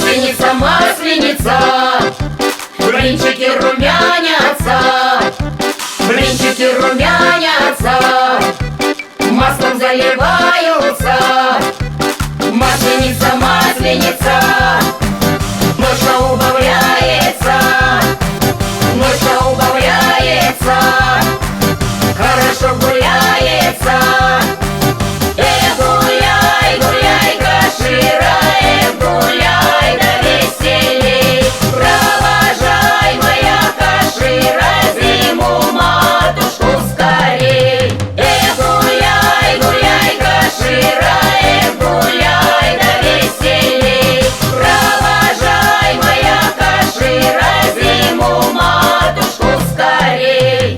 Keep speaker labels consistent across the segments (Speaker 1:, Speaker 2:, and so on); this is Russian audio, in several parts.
Speaker 1: Масленица, масленица, блинчики румянятся, блинчики румянятся, маслом заливаются. Масленица, масленица, ночью убавляется, ночью убавляется, хорошо гуляется. Гуляй, гуляй, Кашира, гуляй, да веселей. Провожай, моя Кашира, зиму матушку скорей. Гуляй, гуляй, Кашира, гуляй, да веселей. Провожай, моя Кашира, зиму матушку скорей.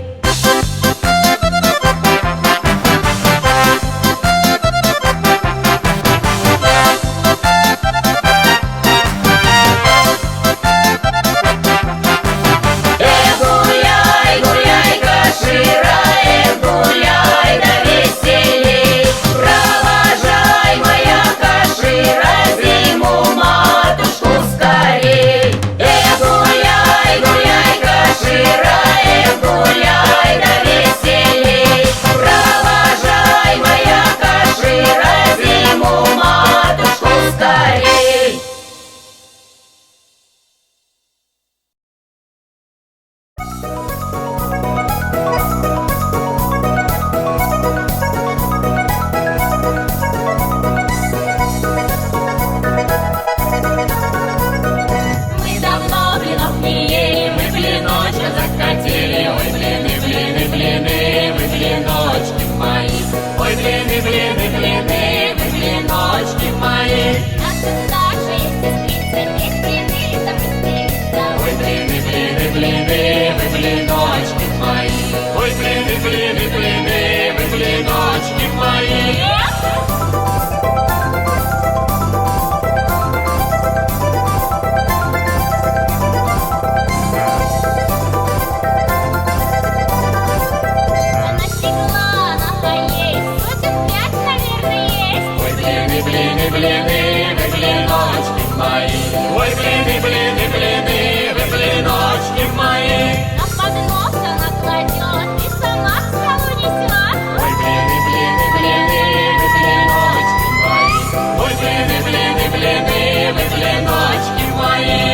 Speaker 1: Гуляй, гуляй, Кашира, гуляй, да веселей. Провожай, моя Кашира, зиму матушку скорей. Гуляй, гуляй, Кашира, гуляй, да веселей. Провожай, моя Кашира, зиму матушку скорей. Мы давно блинов не ели, мы блиночка захотели. Ой, блины, блины, блины, вы блиночки мои. Ой, блины, блины, блины, вы блиночки мои.
Speaker 2: Наша старшая сестрица, пек блины, да быстрее.
Speaker 1: Ой, блины, блины, блины, вы блиночки мои. Ой, блины, блины, блины, вы блиночки мои.
Speaker 2: Она стекла, она есть, сотен 5, наверное, есть.
Speaker 1: Ой, блины, блины, блины, вы блиночки мои. Ой, блины, блины, блины, вы блиночки мои.
Speaker 2: На поднос она кладет и сама к столу несет.
Speaker 1: Ой, блины, блины, блины, вы блиночки мои. Ой, блины, блины, блины, вы блиночки мои.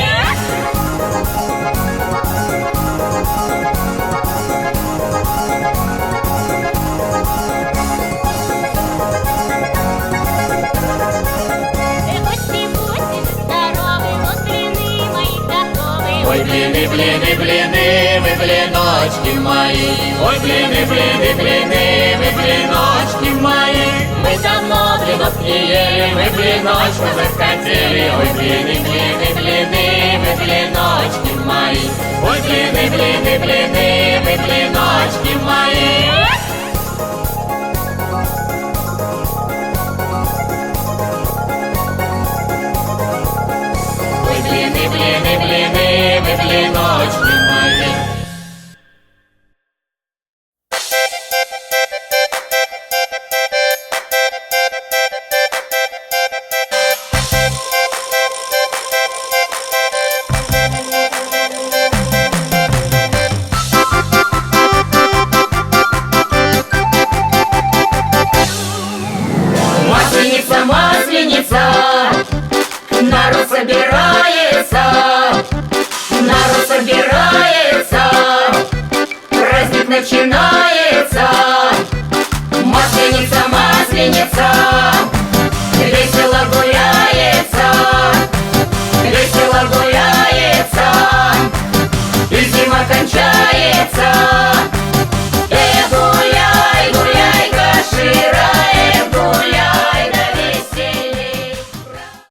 Speaker 2: Гости, будьте здоровы, вот блины мои готовы.
Speaker 1: Ой, блины, блины, блины, вы блиночки мои. Ой, блины, блины, блины, вы блиночки мои. Мы давно блинов не ели, мы блиночку захотели. Ой, блины, блины, блины, вы блиночки мои. Ой, блины, блины, блины, вы блиночки мои. Ой, блины, блины, блины, вы блиночки мои. Масленица, масленица, народ собирается, народ собирается, праздник начинается. Масленица, масленица, весело гуляется, весело гуляется.